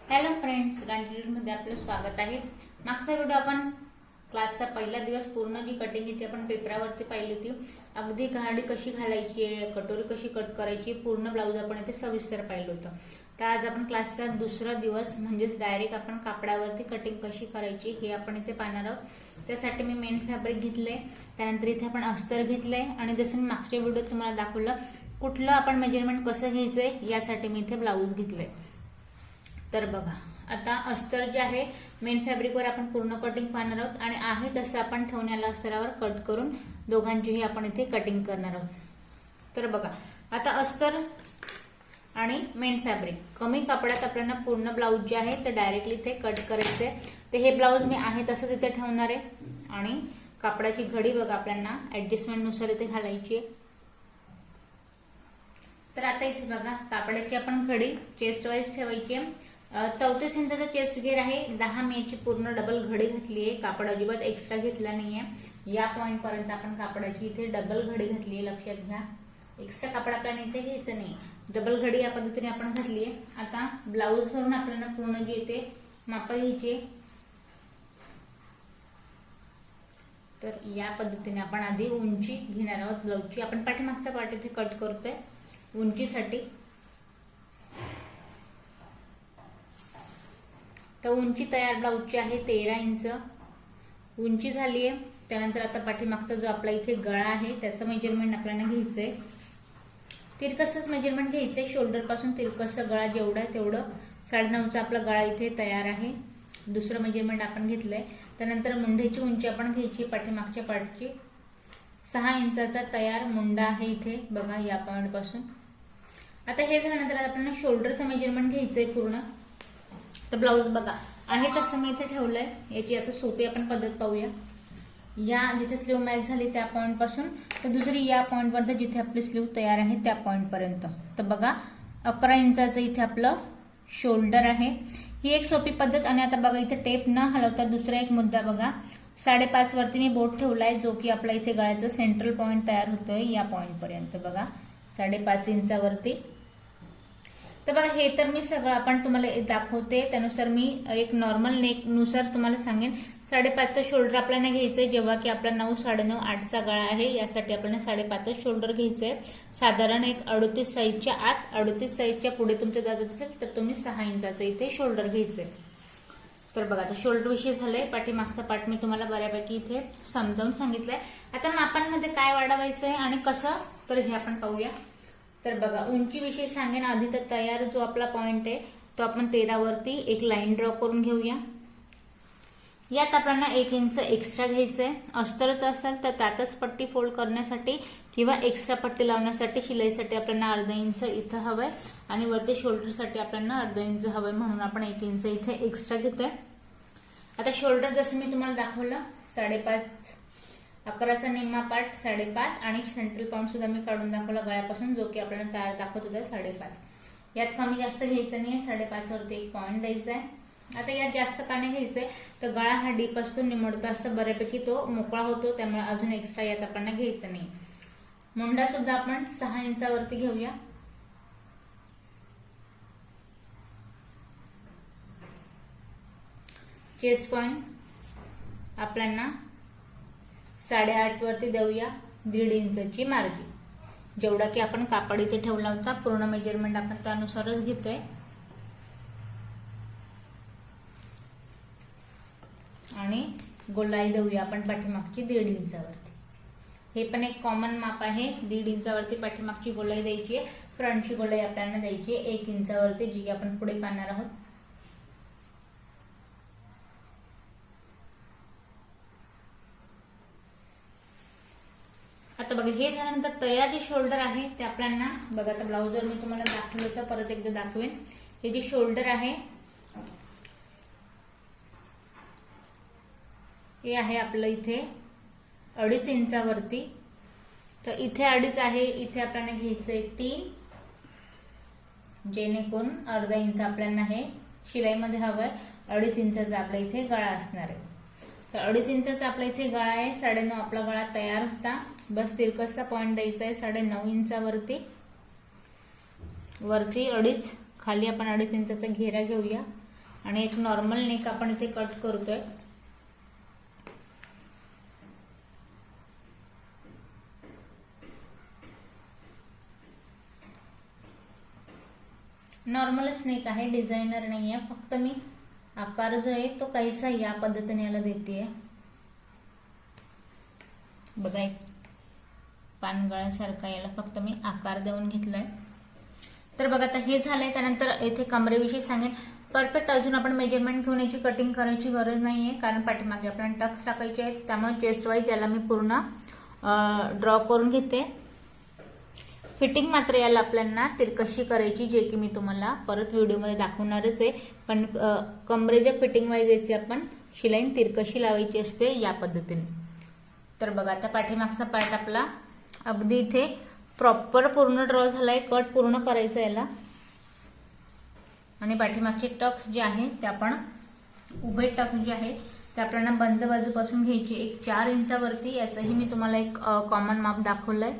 Hello friends, मध्ये आपलं स्वागत आहे. मागचा व्हिडिओ आपण क्लासचा पहिला दिवस पूर्ण जी कटिंग आहे ती आपण पेपरावरती पाहिली होती. अगदी घाडी कशी घालायची आहे, कटोरी कशी कट करायची, पूर्ण ब्लाऊज आपण इथे सविस्तर पाहिलं होतं. तर आज आपण क्लासचा दुसरा दिवस म्हणजेच डायरेक्ट आपण कापडावरती कटिंग कशी करायची हे आपण इथे पाहणार आहोत. त्यासाठी मी मेन फॅब्रिक घेतले, त्यानंतर इथे आपण अस्तर घेतले आणि जसं मी मागच्या व्हिडिओत तुम्हाला दाखवलं कुठलं आपण मेजरमेंट कसं घ्यायचंय यासाठी मी इथे ब्लाऊज घेतले. तर बघा, आता अस्तर जे आहे मेन फॅब्रिकवर आपण पूर्ण कटिंग पाहणार आहोत आणि आहे तसं आपण ठेवण्याला अस्तरावर कट करून दोघांचीही आपण इथे कटिंग करणार आहोत. तर बघा, आता अस्तर आणि मेन फॅब्रिक कमी कापडात आपल्याला पूर्ण ब्लाऊज जे आहे ते डायरेक्टली इथे कट करायचे. तर हे ब्लाऊज मी आहे तसंच इथे ठेवणार आहे आणि कापडाची घडी बघा आपल्याला ऍडजस्टमेंट नुसार इथे घालायची आहे. तर आता इथे बघा, कापडाची आपण घडी चेस्ट वाईज ठेवायची आहे. 34 इंचाचा चेस्ट घेर आहे. 10 मी याची पूर्ण डबल घडी घातली आहे. कापड अजिबात एक्स्ट्रा घेतला नाहीये. या पॉइंट पर्यंत आपण कापडाची इथे डबल घडी घातली आहे, लक्षात घ्या. एक्स्ट्रा कापड आपल्याला इथे घ्यायचं नाही, डबल घडी या पद्धतीने आपण घातली आहे. आता ब्लाऊज वरून आपल्याला पूर्ण जे इथे माप घ्यायची. तर या पद्धतीने आपण आधी उंची घेणार आहोत ब्लाऊजची. आपण पाठीमागचा पार्ट इथे कट करतोय उंचीसाठी. तर उंची तयार ब्लाऊजची आहे 13 इंच उंची झाली आहे. त्यानंतर आता पाठीमागचा जो आपला इथे गळा आहे त्याचं मेजरमेंट आपल्याला घ्यायचंय. तिरकसच मेजरमेंट घ्यायचंय. शोल्डर पासून तिरकस गळा जेवढा आहे तेवढं 9.5चा आपला गळा इथे तयार आहे. दुसरं मेजरमेंट आपण घेतलंय. त्यानंतर मुंढ्याची उंची आपण घ्यायची पाठीमागच्या पार्टची. 6 इंचाचा तयार मुंडा आहे इथे बघा, या पॉइंट पासून. आता हे झाल्यानंतर आपल्याला शोल्डरचं मेजरमेंट घ्यायचंय पूर्ण. तर ब्लाऊज बघा आहे तसं मी इथे ठेवलंय. याची आता सोपी आपण पद्धत पाहूया. या जिथे स्लीव मॅच झाली त्या पॉइंट पासून तर दुसरी या पॉइंट पर्यंत जिथे आपली स्लीव तयार आहे त्या पॉइंट पर्यंत. तर बघा 11 इंचाचं इथे आपलं शोल्डर आहे. ही एक सोपी पद्धत. आणि आता बघा इथे टेप न हलवता दुसरा एक मुद्दा बघा, 5.5 वरती मी बोट ठेवलाय जो की आपला इथे गळ्याचं सेंट्रल पॉइंट तयार होतोय या पॉइंट पर्यंत बघा 5.5 इंचावरती. तर बघा हे तर मी सगळं आपण तुम्हाला दाखवते त्यानुसार मी एक नॉर्मल नेक नुसार तुम्हाला सांगेन. 5.5चा शोल्डर आपल्याला घ्यायचंय जेव्हा की आपला 9, 9.5, 8चा गळा आहे. यासाठी आपल्याला 5.5च शोल्डर घ्यायचंय. साधारण एक 38 साईजच्या आत, 38 साईजच्या पुढे तुमच्या जात असेल तर तुम्ही 6 इंचाचं इथे शोल्डर घ्यायचंय. तर बघा आता शोल्डर विषयी झालंय. पाठीमागचा पार्ट मी तुम्हाला बऱ्यापैकी इथे समजावून सांगितलंय. आता मापांमध्ये काय वाढवायचंय आणि कसं तर हे आपण पाहूया. तर बघा उंचीविषयी सांगेन आधी. तर तयार जो आपला पॉइंट आहे तो आपण 13 वरती एक लाईन ड्रॉ करून घेऊया. यात आपल्याला 1 इंच एक्स्ट्रा घ्यायचंय. अस्तरच असेल तर त्यातच पट्टी फोल्ड करण्यासाठी किंवा एक्स्ट्रा पट्टी लावण्यासाठी शिलाईसाठी आपल्याला अर्धा इंच इथं हवंय आणि वरती शोल्डरसाठी आपल्याला अर्धा इंच हवंय, म्हणून आपण 1 इंच इथे एक्स्ट्रा घेतोय. आता शोल्डर जसं मी तुम्हाला दाखवलं 5.5, 11चा निम्मा पार्ट 5.5 आणि सेंट्रल पॉइंट सुद्धा मी काढून दाखवला गळ्यापासून जो की आपल्याला तयार दाखवत होता 5.5. यात कमी जास्त घ्यायचं नाहीये. 5.5 वरती एक पॉइंट द्यायचा आहे. आता यात जास्त काने घ्यायचंय तर गळा हा डीप असतो, निमडतो असं बऱ्यापैकी तो मोकळा होतो, त्यामुळे अजून एक्स्ट्रा यात आपल्याला घ्यायचं नाही. मुंडा सुद्धा आपण 6 इंचावरती घेऊया. चेस्ट पॉइंट आपल्याला 8.5 वरती देऊया. 1.5 इंचची मार्जिन जेवढा की आपण कापड इथे ठेवला होता पूर्ण मेजरमेंट आपण त्यानुसारच घेतोय. आणि गोलाई देऊया आपण पाठीमागची 1.5 इंचावरती. हे पण एक कॉमन माप आहे. 1.5 इंचावरती पाठीमागची गोलाई द्यायची आहे. फ्रंटची गोलाई आपल्याला द्यायची आहे 1 इंचावरती, जी आपण पुढे पाहणार आहोत. आता बघा हे झाल्यानंतर तयार जे शोल्डर आहे ते आपल्याला बघा, आता ब्लाऊजवर मी तुम्हाला दाखवलं होतं, परत एकदा दाखवेन. हे जे शोल्डर आहे हे आहे आपलं इथे 2.5 इंचावरती. तर इथे 2.5 आहे, इथे आपल्याला घ्यायचंय 3, जेणेकरून अर्धा इंच आपल्याला हे शिलाईमध्ये हवंय. 2.5 इंचाचा आपल्या इथे गळा असणार आहे. तर 2.5 इंचाचा आपला इथे गळा आहे. 9.5 आपला गळा तयार होता. बस तिरकसचा पॉइंट द्यायचा आहे 9.5 इंचावरती. वरती 2.5, खाली आपण 2.5 इंचाचा घेरा घेऊया. आणि एक नॉर्मल नेक आपण इथे कट करतोय. नॉर्मलच नेक आहे, डिझायनर नाहीये. फक्त मी आकार जो आहे तो काहीसा या पद्धतीने याला देते. बघा एक पानगळ्यासारखा याला फक्त मी आकार देऊन घेतलाय. तर बघा आता हे झालंय. त्यानंतर इथे कमरेविषयी सांगेन. परफेक्ट अजून आपण मेजरमेंट घेऊन याची कटिंग करायची गरज नाहीये, कारण पाठीमागे आपल्याला टक्स टाकायचे आहेत. त्यामुळे चेस्ट वाईज याला मी पूर्ण ड्रॉ करून घेते. फिटिंग मात्र याला आपल्याला तिरकशी करायची, जे की मी तुम्हाला परत व्हिडिओमध्ये दाखवणारच आहे. पण कमरेच्या फिटिंग वाईज याची आपण शिलाई तिरकशी लावायची असते या पद्धतीने. तर बघा आता पाठीमागचा पार्ट आपला अगदी इथे प्रॉपर पूर्ण ड्रॉ झालाय. कट पूर्ण करायचा याला. आणि पाठीमागचे टक्स जे आहे ते आपण उभे टक्स जे आहे ते आपल्याला बंद बाजूपासून घ्यायचे. एक 4 इंचावरती. याचंही मी तुम्हाला एक कॉमन माप दाखवलंय.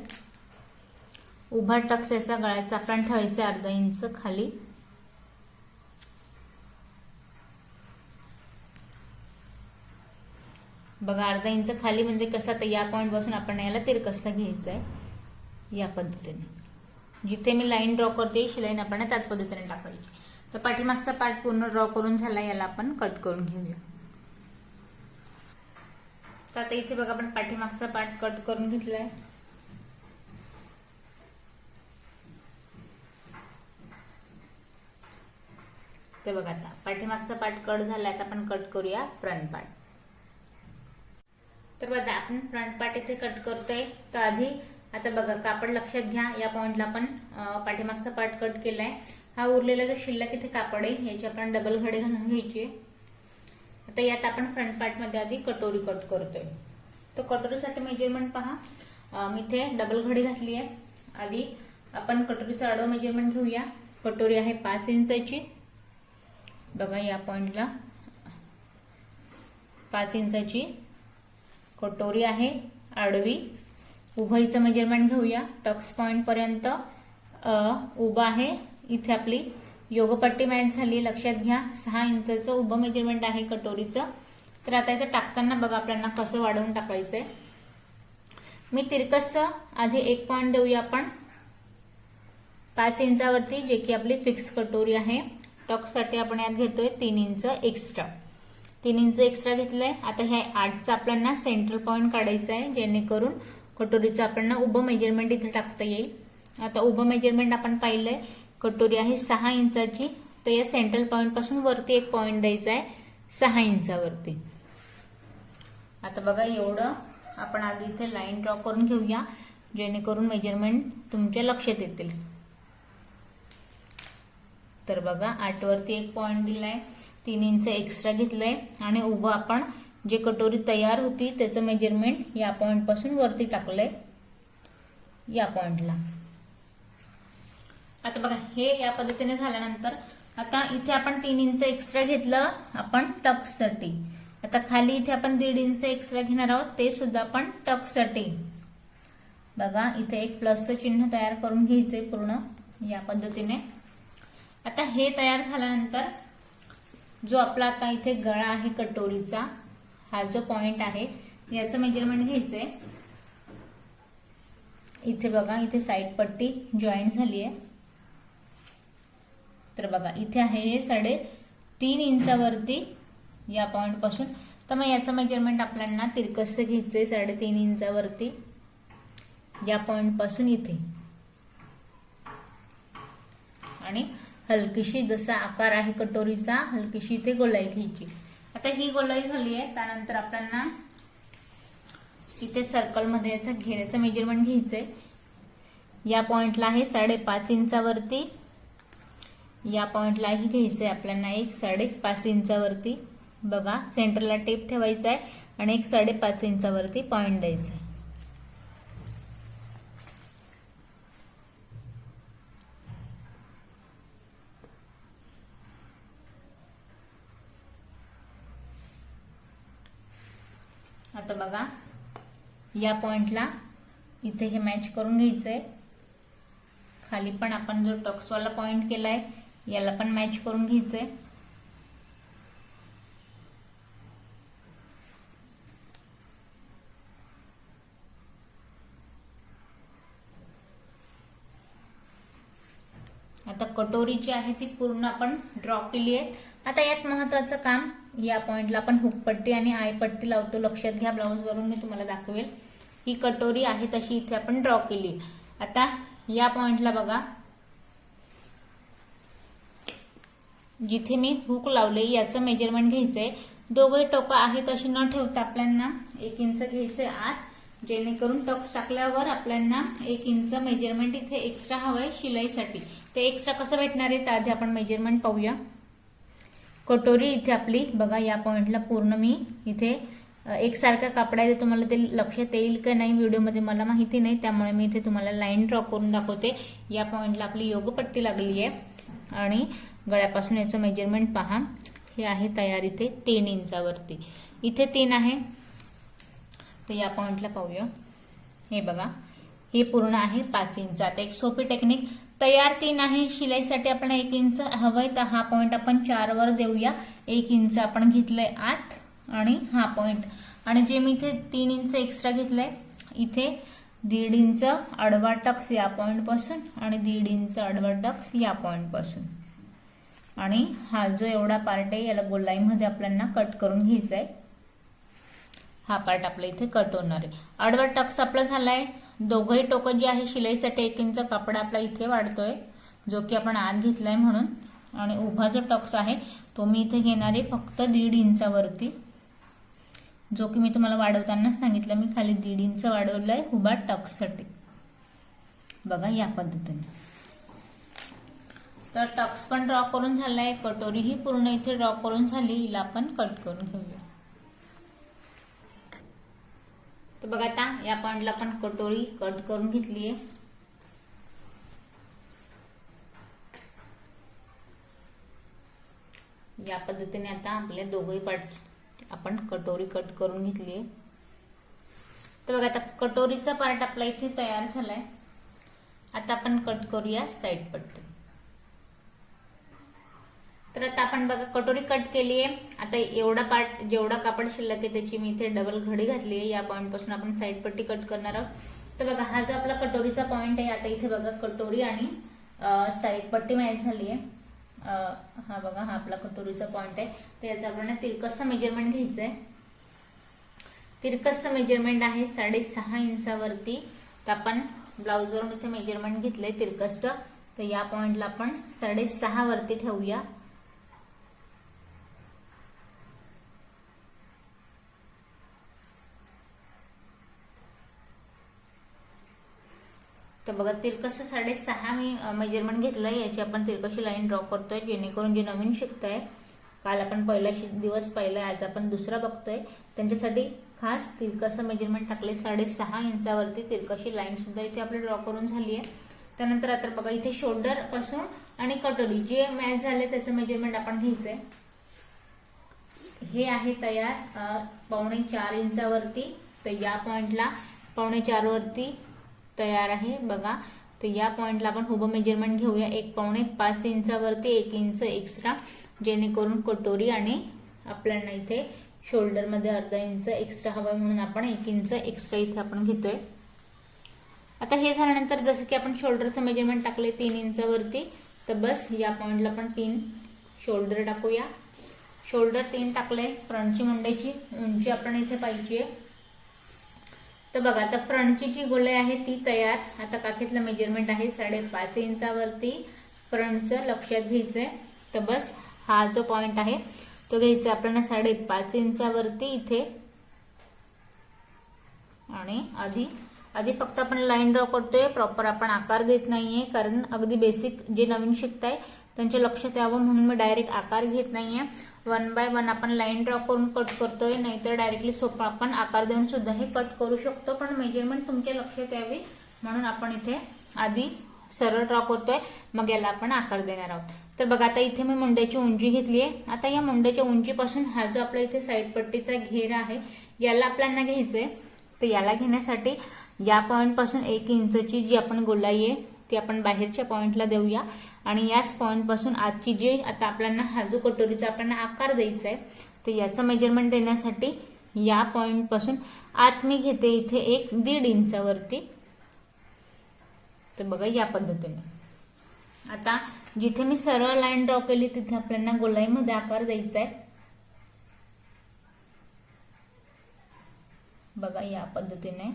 उभा टक्स याचा गळ्याचा आपण ठेवायचा अर्धा इंच खाली. बघा अर्धा इंच खाली म्हणजे कसं, तर या पॉइंट पासून आपण याला तिरकसा घ्यायचा आहे या पद्धतीने. जिथे मी लाईन ड्रॉ करते शिलाई आपण त्याच पद्धतीने टाकायची. तर पाठीमागचा पार्ट पूर्ण ड्रॉ करून झाला. याला आपण कट करून घेऊया. तर आता इथे बघा आपण पाठीमागचा पार्ट कट करून घेतलाय. ते बघा आता पाठीमागचा पार्ट कट झाला. आता आपण कट करूया फ्रंट पार्ट. तर बघा आपण फ्रंट पार्ट इथे कट करतोय. तर आधी आता बघा कापड लक्षात घ्या. या पॉइंटला आपण पाठीमागचा पार्ट कट केलाय. हा उरलेला जो शिल्लक इथे कापड आहे याची आपण डबल घडी घालून घ्यायची. आता यात आपण फ्रंट पार्ट मध्ये आधी कटोरी कट करतोय. तर कटोरीसाठी मेजरमेंट पहा. मी इथे डबल घडी घातली आहे. आधी आपण कटोरीचं आडवं मेजरमेंट घेऊया. कटोरी आहे 5 इंचाची. बघा या पॉइंटला 5 इंचाची कटोरी आहे आडवी. उभईचं मेजरमेंट घेऊया. टक्स पॉइंट पर्यंत उभा आहे. इथे आपली योगपट्टी मॅच झाली. लक्षात घ्या 6 इंचाचं उभं मेजरमेंट आहे कटोरीचं. तर आता याचं टाकताना बघा आपल्याला कसं वाढवून टाकायचंय. मी तिरकसं आधी 1 पॉइंट देऊया आपण 5 इंचावरती, जे की आपली फिक्स कटोरी आहे. टक्ससाठी आपण यात घेतोय 3 इंच एक्स्ट्रा. 3 इंच एक्स्ट्रा घेतलंय. आता हे 8चं आपल्याला सेंट्रल पॉइंट काढायचं आहे, जेणेकरून कटोरीचं आपल्याला उभं मेजरमेंट इथे टाकता येईल. आता उभं मेजरमेंट आपण पाहिलंय. कटोरी आहे 6 इंचाची. तर या सेंट्रल पॉइंट पासून वरती 1 पॉइंट द्यायचा आहे 6 इंचावरती. आता बघा एवढं आपण आधी इथे लाईन ड्रॉ करून घेऊया, जेणेकरून मेजरमेंट तुमच्या लक्षात येतील. तर बघा 8 वरती 1 पॉइंट दिलाय. 3 इंच एक्स्ट्रा घेतलंय. आणि उभं आपण जे कटोरी तयार होती त्याचं मेजरमेंट या पॉइंट पासून वरती टाकलंय या पॉइंटला. आता बघा हे या पद्धतीने झाल्यानंतर आता इथे आपण 3 इंच एक्स्ट्रा घेतलं आपण टक्ससाठी. आता खाली इथे आपण 1.5 इंच एक्स्ट्रा घेणार आहोत, ते सुद्धा आपण टक्ससाठी. बघा इथे एक प्लसचं चिन्ह तयार करून घ्यायचंय पूर्ण या पद्धतीने. आता हे तयार झाल्यानंतर जो आपला आता इथे गळा आहे कटोरीचा, हा जो पॉइंट आहे याचं मेजरमेंट घ्यायचंय. इथे बघा इथे साईड पट्टी जॉईंट झाली आहे. तर बघा इथे आहे हे 3.5 इंचावरती या पॉइंट पासून. तर मग याचं मेजरमेंट आपल्याला तिरकसं घ्यायचंय 3.5 इंचावरती या पॉइंट पासून इथे. आणि हलकीशी जसा आकार आहे कटोरीचा हलकीशी इथे गोलाई घ्यायची. आता ही गोलाई झाली आहे. त्यानंतर आपल्याला इथे सर्कल मध्ये याचा घेऱ्याचं मेजरमेंट घ्यायचंय. या पॉइंटला आहे 5.5 इंचावरती. या पॉइंटलाही घ्यायचंय आपल्याला एक 5.5 इंचावरती. बघा सेंटरला टेप ठेवायचा आहे आणि एक 5.5 इंचावरती पॉइंट द्यायचा आहे. आता बघा या पॉइंटला इथे हे मॅच करून घ्यायचंय. खाली पण आपण जो टक्सवाला पॉइंट केलाय याला पण मॅच करून घ्यायचंय. आता कटोरी जी आहे ती पूर्ण आपण ड्रॉ केली आहे. आता यात महत्वाचं काम, या पॉइंटला आपण हुकपट्टी आणि आयपट्टी लावतो. लक्षात घ्या, ब्लाऊज वरून मी तुम्हाला दाखवेल. ही कटोरी आहे तशी इथे आपण ड्रॉ केली. आता या पॉइंटला बघा, जिथे मी हुक लावले याचं मेजरमेंट घ्यायचंय. दोघे टोकं आहे तशी न ठेवता आपल्याला 1 इंच घ्यायचंय आत, जेणेकरून टक्स टाकल्यावर आपल्याला 1 इंच मेजरमेंट इथे एक्स्ट्रा हवंय शिलाईसाठी. ते एक्स्ट्रा कसं भेटणार आहे, तर आधी आपण मेजरमेंट पाहूया. कटोरी इथे आपली बघा, या पॉइंटला पूर्ण मी इथे एकसारखा कापड आहे. तुम्हाला ते लक्षात येईल का नाही व्हिडिओमध्ये मला माहिती नाही, त्यामुळे मी इथे तुम्हाला लाईन ड्रॉ करून दाखवते. या पॉइंटला आपली योगपट्टी लागली आहे आणि गळ्यापासून याचं मेजरमेंट पहा. हे आहे तयार इथे 3 इंचावरती. इथे 3 आहे, तर या पॉइंटला पाहूया. हे बघा, हे पूर्ण आहे 5 इंच. आता एक सोपी टेक्निक, तयार 3 आहे, शिलाईसाठी आपण 1 इंच हवंय, तर हा पॉइंट आपण 4 वर देऊया. 1 इंच आपण घेतलंय आत आणि हा पॉइंट, आणि जे मी इथे 3 इंच एक्स्ट्रा घेतलंय, इथे 1.5 इंच आडवा टक्स या पॉइंट पासून आणि 1.5 इंच आडवा टक्स या पॉइंट पासून, आणि हा जो एवढा पार्ट आहे याला गोलाईमध्ये आपल्याला कट करून घ्यायचा आहे. हा पार्ट आपल्या इथे कट होणार आहे. आडवा टक्स आपला झालाय. दोघंही टोकं जी आहे शिलाईसाठी 1 इंच कापड आपला इथे वाढतोय, जो की आपण आत घेतलाय म्हणून, आणि उभा जो टक्स आहे तो मी इथे घेणार आहे फक्त 1.5 इंचावरती, जो की मी तुम्हाला वाढवताना सांगितलं. मी खाली 1.5 इंच वाढवलंय उभा टक्ससाठी. बघा या पद्धतीने. तर टक्स पण ड्रॉ करून झालाय, कटोरी ही पूर्ण इथे ड्रॉ करून झाली. हिला आपण कट करून घेऊया. तर बघा, आता या पॉइंटला आपण कटोरी कट करून घेतलीये. या पद्धतीने आता आपले दोघही पार्ट आपण कटोरी कट करून घेतलीये. तर बघा, आता कटोरीचा पार्ट आपला इथे तयार झालाय. आता आपण कट करूया साईड पट्टी. तर आता आपण बघा कटोरी कट केली आहे. आता एवढा पार्ट, जेवढा कापड शिल्लक आहे त्याची मी इथे डबल घडी घातली आहे. या पॉइंट पासून आपण साईड पट्टी कट करणार आहोत. तर बघा, हा जो आपला कटोरीचा पॉइंट आहे, आता इथे बघा कटोरी आणि साईड पट्टी मॅच झाली आहे. हा बघा, हा आपला कटोरीचा पॉइंट आहे. तर याचं आपल्याला तिरकसचं मेजरमेंट घ्यायचंय. तिरकसचं मेजरमेंट आहे 6.5 इंचावरती. तर आपण ब्लाऊज वरून इथे मेजरमेंट घेतलंय तिरकसचं. तर या पॉइंटला आपण 6.5 वरती ठेवूया. तर बघा, तिरकस 6.5 मी मेजरमेंट घेतलंय. याची आपण तिरकशी लाईन ड्रॉ करतोय, जेणेकरून जे नवीन शिकताय, काल आपण पहिला दिवस पाहिलाय, आज आपण दुसरा बघतोय, त्यांच्यासाठी खास तिरकस मेजरमेंट टाकले. 6.5 इंचावरती तिरकशी लाईन सुद्धा इथे आपली ड्रॉ करून झाली आहे. त्यानंतर आता बघा, इथे शोल्डर पासून आणि कटोरी जे मॅच झाले त्याचं मेजरमेंट आपण घ्यायचंय. हे आहे तयार 4.25 इंचावरती. तर या पॉइंटला 4.25 वरती तयार आहे बघा. तर या पॉइंटला आपण उभं मेजरमेंट घेऊया 1.5 इंचावरती 1 इंच एक्स्ट्रा, जेणेकरून कटोरी आणि आपल्याला इथे शोल्डर मध्ये 1/2 इंच एक्स्ट्रा हवं म्हणून आपण 1 इंच एक्स्ट्रा इथे आपण घेतोय. आता हे झाल्यानंतर जसं की आपण शोल्डरचं मेजरमेंट टाकले 3 इंचावरती, तर बस या पॉइंटला आपण 3 शोल्डर टाकूया. शोल्डर 3 टाकले. फ्रंटची मुंड्याची उंची आपण इथे पाहिजे. तर बघा, आता फ्रंटची जी गोलाई आहे ती तयार. आता काखेतलं मेजरमेंट आहे 5.5 इंचावरती. फ्रंटचं लक्षात घ्यायचंय. तर बस हा जो पॉइंट आहे तो घ्यायचा आपल्याला 5.5 इंचावरती इथे, आणि आधी फक्त आपण लाईन ड्रॉ करतोय, प्रॉपर आपण आकार देत नाहीये, कारण अगदी बेसिक जे नवीन शिकताय त्यांच्या लक्षात यावं म्हणून मी डायरेक्ट आकार घेत नाहीये. 1 बाय 1 आपण लाईन ड्रॉ करून कट करतोय, नाहीतर डायरेक्टली सोपा आपण आकार देऊन सुद्धा हे कट करू शकतो, पण मेजरमेंट तुमच्या लक्षात यावी म्हणून आपण इथे आधी सरळ ड्रॉ करतोय, मग याला आपण आकार देणार आहोत. तर बघा, आता इथे मी मुंड्याची उंची घेतली आहे. आता या मुंड्याच्या उंचीपासून हा जो आपला इथे साईड पट्टीचा घेर आहे याला आपल्याला घ्यायचंय. तर याला घेण्यासाठी या पॉइंट पासून 1 इंचची जी आपण गोलाई आहे ती आपण बाहेरच्या पॉइंटला देऊया, आणि याच पॉइंट पासून आजची जी आता आपल्याला हा जो कटोरीचा आपल्याला आकार द्यायचा आहे, तर याचं मेजरमेंट देण्यासाठी या पॉइंट पासून आत मी घेते इथे 1.5 इंचावरती. तर बघा या पद्धतीने. आता जिथे मी सरळ लाईन ड्रॉ केली तिथे आपल्याला गोलाईमध्ये आकार द्यायचा आहे. बघा या पद्धतीने.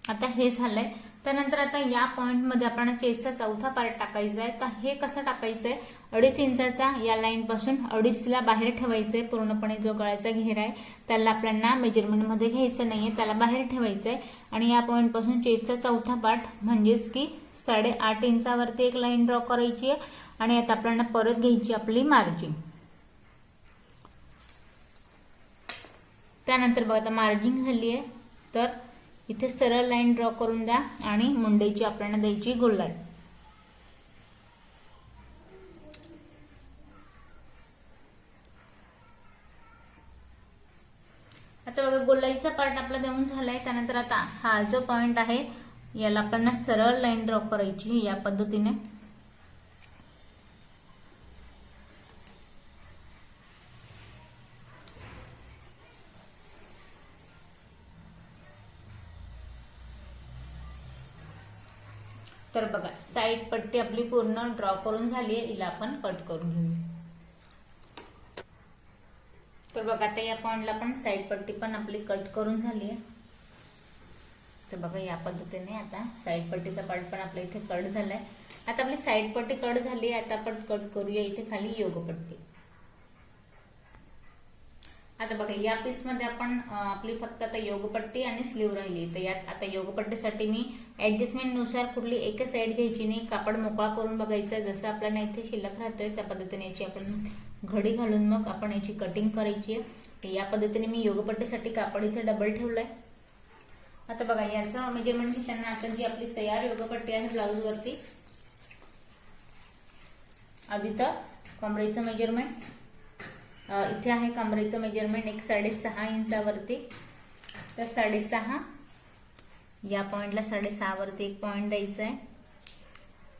आता हे झालंय. त्यानंतर आता या पॉइंट मध्ये आपण चेस्टचा चौथा पार्ट टाकायचा आहे. तर हे कसं टाकायचंय, 2.5 इंचाचा या लाईन पासून 2.5 ला बाहेर ठेवायचंय. पूर्णपणे जो गळ्याचा घेरा आहे त्याला आपल्याला मेजरमेंट मध्ये घ्यायचं नाहीये, त्याला बाहेर ठेवायचंय. आणि या पॉइंट पासून चेस्टचा चौथा पार्ट म्हणजेच की 8.5 इंचावरती एक लाईन ड्रॉ करायची आहे. आणि आता आपल्याला परत घ्यायची आपली मार्जिन. त्यानंतर बघा आता मार्जिन झाली आहे, तर इथे सरळ लाईन ड्रॉ करून द्या आणि मुंडेची आपल्याला द्यायची गोलाई. आता बघा गोलाईचा पार्ट आपला देऊन झालाय. त्यानंतर आता हा जो पॉइंट आहे याला आपल्याला सरळ लाईन ड्रॉ करायची या पद्धतीने. तर बघा साईड पट्टी आपली पूर्ण ड्रॉ करून झाली आहे. हिला आपण कट करून घेऊ. तर बघा आता या पॉइंटला पण साईड पट्टी पण आपली कट करून झाली आहे. तर बघा या पद्धतीने आता साईड पट्टीचा पार्ट पण आपल्या इथे कट झालाय. आता आपली साईड पट्टी कट झाली आहे. आता आपण कट करूया इथे खाली योगपट्टी. आता बघा या पीस मध्ये आपण आपली फक्त आता योगपट्टी आणि स्लीव राहिली. तर यात आता योगपट्टीसाठी मी ऍडजस्टमेंट नुसार कुठली एकच साईड घ्यायची नाही, कापड मोकळा करून बघायचा. जसं आपल्याला इथे शिल्लक राहतोय त्या पद्धतीने याची आपण घडी घालून मग आपण याची कटिंग करायची आहे. या पद्धतीने मी योगपट्टीसाठी कापड इथे डबल ठेवलंय. आता बघा याचं मेजरमेंट घेताना आता जी आपली तयार योगपट्टी आहे ब्लाऊज वरती, आधी तर कमरेचं मेजरमेंट इथे आहे. कमरेचं मेजरमेंट एक 6.5 इंचावरती. तर 6.5 या पॉइंटला 6.5 वरती एक पॉइंट द्यायचा आहे.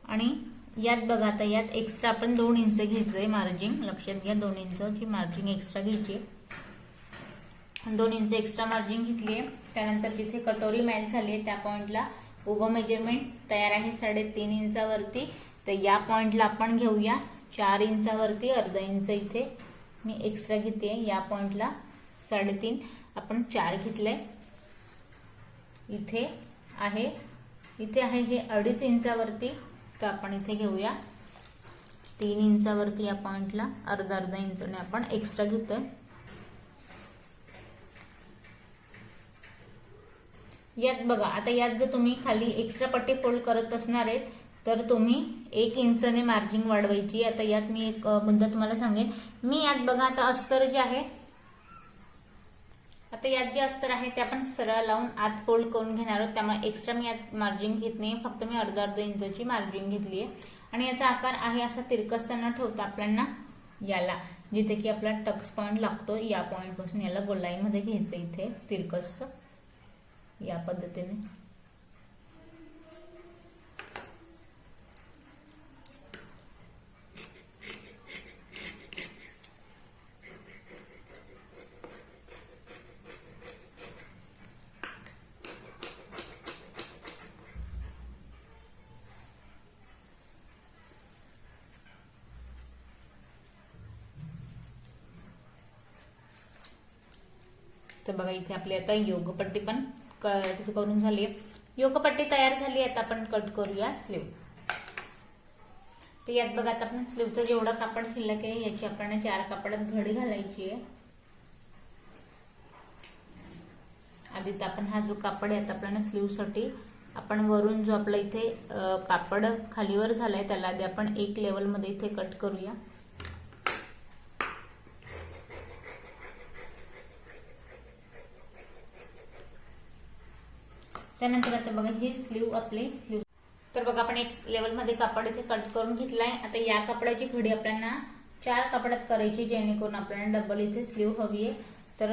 आणि यात बघा आता यात एक्स्ट्रा आपण 2 इंच घ्यायचंय मार्जिन. लक्षात घ्या 2 इंचची मार्जिन एक्स्ट्रा घ्यायची. 2 इंच एक्स्ट्रा मार्जिन घेतलीये. त्यानंतर जिथे कटोरी मॅच झाली आहे त्या पॉइंटला उभं मेजरमेंट तयार आहे 3.5 इंचावरती. तर या पॉइंटला आपण घेऊया 4 इंचावरती अर्धा इंच इथे मी एक्स्ट्रा घेते. या पॉइंटला 3.5 आपण 4 घेतलंय. इथे आहे हे 2.5 इंचावरती. तर आपण इथे घेऊया 3 इंचावरती या पॉइंटला अर्धा इंचने आपण एक्स्ट्रा घेतोय. यात बघा आता यात जर तुम्ही खाली एक्स्ट्रा पट्टी फोल्ड करत असणार आहेत तर तुम्ही 1 इंचने मार्जिन वाढवायची. आता यात मी एक मुद्दा तुम्हाला सांगेन. मी यात बघा आता अस्तर जे आहे, आता यात जे अस्तर आहे ते आपण सरळ लावून आत फोल्ड करून घेणार आहोत. त्यामुळे एक्स्ट्रा मी यात मार्जिन घेत नाही, फक्त मी अर्धा इंचाची मार्जिन घेतली आहे. आणि याचा आकार आहे असा तिरकस न ठेवता आपल्याला याला जिथे की आपला टक्स पॉइंट लागतो या पॉइंट पासून याला गोलाईमध्ये घ्यायचं इथे तिरकस या पद्धतीने. तर बघा इथे आपली आता योगपट्टी पण करून झाली आहे. योगपट्टी तयार झाली. आता आपण कट करूया स्लीव. तर यात बघा आता आपण स्लीवचं जेवढं कापड शिल्लक आहे याची आपल्याला 4 कापडात घडी घालायची आहे. आधी तर आपण हा जो कापड आहे आता आपल्याला स्लीव साठी आपण वरून जो आपला इथे कापड खालीवर झालाय त्याला आधी आपण 1 लेवल मध्ये इथे कट करूया. त्यानंतर आता बघा ही स्लीव आपली स्लीव. तर बघा आपण 1 लेवल मध्ये कापड इथे कट करून घेतलाय. आता या कापडाची घडी आपल्याला 4 कापडात करायची जेणेकरून आपल्याला डबल इथे स्लीव हवी आहे. तर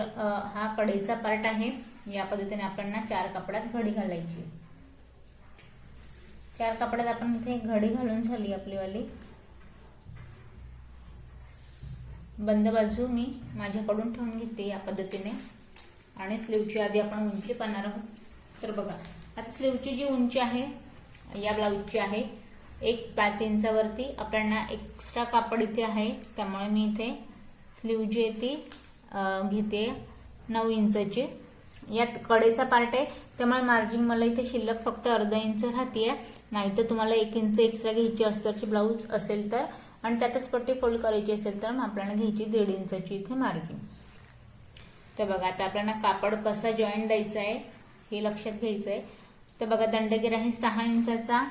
हा कडेचा पार्ट आहे. या पद्धतीने आपल्याला 4 कापडात घडी घालायची. 4 कापडात आपण इथे घडी घालून झाली आपली वाली. बंद बाजू मी माझ्याकडून ठेवून घेते या पद्धतीने. आणि स्लीवची आधी आपण उंची पाहणार आहोत. तर बघा आता स्लीवची जी उंची आहे या ब्लाऊजची आहे 5 इंचावरती आपल्याला एक्स्ट्रा कापड इथे आहे, त्यामुळे मी इथे स्लीव जी आहे ती घेते 9 इंचाची. यात कडेचा पार्ट आहे त्यामुळे मार्जिन मला इथे शिल्लक फक्त अर्धा इंच राहतीये. नाहीतर तुम्हाला 1 इंच एक्स्ट्रा घ्यायची अस्तरची ब्लाऊज असेल तर आणि त्यातच पट्टी फोल्ड करायची असेल तर मग आपल्याला घ्यायची 1.5 इंचाची इथे मार्जिन. तर बघा आता आपल्याला कापड कसा जॉईंट द्यायचा आहे हे लक्षात घ्यायचं आहे. तर बघा दंडगीर आहे 6 इंचाचा.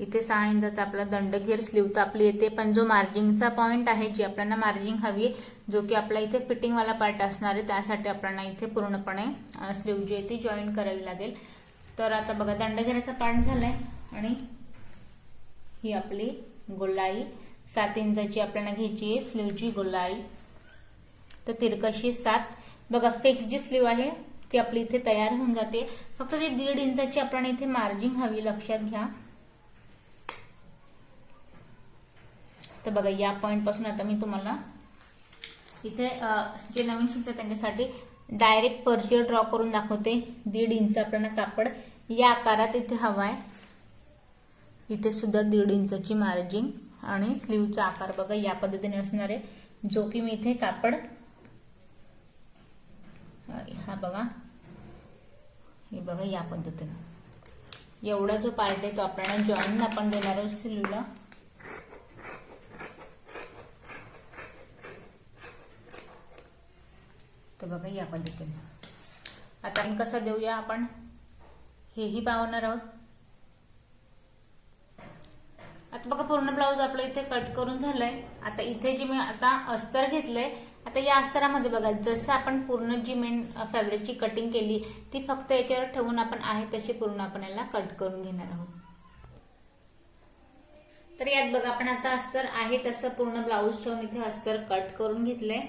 इथे 6 इंचाचा आपला दंडगीर. स्लीव तर आपली येते, पण जो मार्जिंगचा पॉइंट आहे, जी आपल्याला मार्जिंग हवी जो की आपला इथे फिटिंग वाला पार्ट असणार आहे, त्यासाठी आपल्याला इथे पूर्णपणे स्लीव जी आहे ती जॉईन करावी लागेल. तर आता बघा दंडगीराचा पार्ट झालाय आणि ही आपली गोलाई 7 इंचाची आपल्याला घ्यायची आहे स्लीवची गोलाई. तर तिरकशी 7. बघा फिक्स जी स्लीव आहे ती आपली इथे तयार होऊन जाते. फक्त ती 1.5 इंचाची आपल्याला इथे मार्जिंग हवी, लक्षात घ्या. तर बघा या पॉइंट पासून आता मी तुम्हाला इथे जे नवीन शिकतात त्यांच्यासाठी डायरेक्ट पर्चियर ड्रॉ करून दाखवते. 1.5 इंच आपल्याला कापड या आकारात इथे हवाय. इथे सुद्धा 1.5 इंचाची मार्जिंग आणि स्लीवचा आकार बघा या पद्धतीने असणार आहे, जो की मी इथे कापड हा बघा, हे बघा या पद्धतीने एवढा जो पार्ट आहे तो आपल्याला जॉईन आपण देणार आहोत स्लीवला. तर बघा या पद्धतीने आता आपण कसं देऊया आपण हेही पाहणार आहोत. आता बघा पूर्ण ब्लाऊज आपलं इथे कट करून झालंय. आता इथे जे मी आता अस्तर घेतलंय, आता या अस्तरामध्ये बघा जसं आपण पूर्ण जी मेन फॅब्रिकची कटिंग केली ती फक्त याच्यावर ठेवून आपण आहे तशी पूर्ण आपण याला कट करून घेणार आहोत. तर यात बघा आपण आता अस्तर आहे तसं पूर्ण ब्लाऊज ठेवून इथे अस्तर कट करून घेतलंय.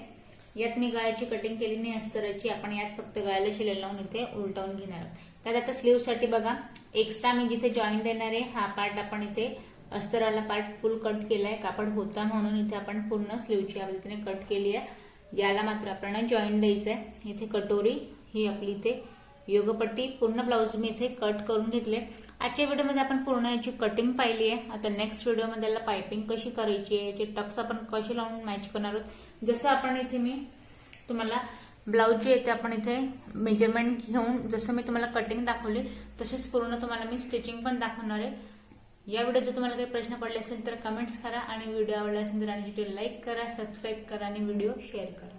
यात मी गळ्याची कटिंग केली नाही अस्तराची, आपण यात फक्त गळ्याला शिलाई लावून इथे उलटवून घेणार आहोत. त्यात आता स्लीव साठी बघा एक्स्ट्रा मी जिथे जॉईन देणार आहे हा पार्ट आपण इथे अस्तराला पार्ट फुल कट केलाय, कापड होता म्हणून इथे आपण पूर्ण स्लीवची या पद्धतीने कट केली आहे. याला मात्र आपल्याला जॉईन द्यायचंय. इथे कटोरी ही आपली इथे योगपट्टी पूर्ण ब्लाऊज मी इथे कट करून घेतले. आजच्या व्हिडिओमध्ये आपण पूर्ण याची कटिंग पाहिली आहे. आता नेक्स्ट व्हिडिओमध्ये याला पायपिंग कशी करायची आहे, याचे टक्स आपण कसे लावून मॅच करणार आहोत. जसं आपण इथे मी तुम्हाला ब्लाऊज जे येते आपण इथे मेजरमेंट घेऊन जसं मी तुम्हाला कटिंग दाखवली तसेच पूर्ण तुम्हाला मी स्टिचिंग पण दाखवणार आहे. या व्हिडिओ जर तुम्हाला काही प्रश्न पडले असेल तर कमेंट्स करा आणि व्हिडिओ आवडला असेल तर आणि लाईक करा, सबस्क्राईब करा आणि व्हिडिओ शेअर करा.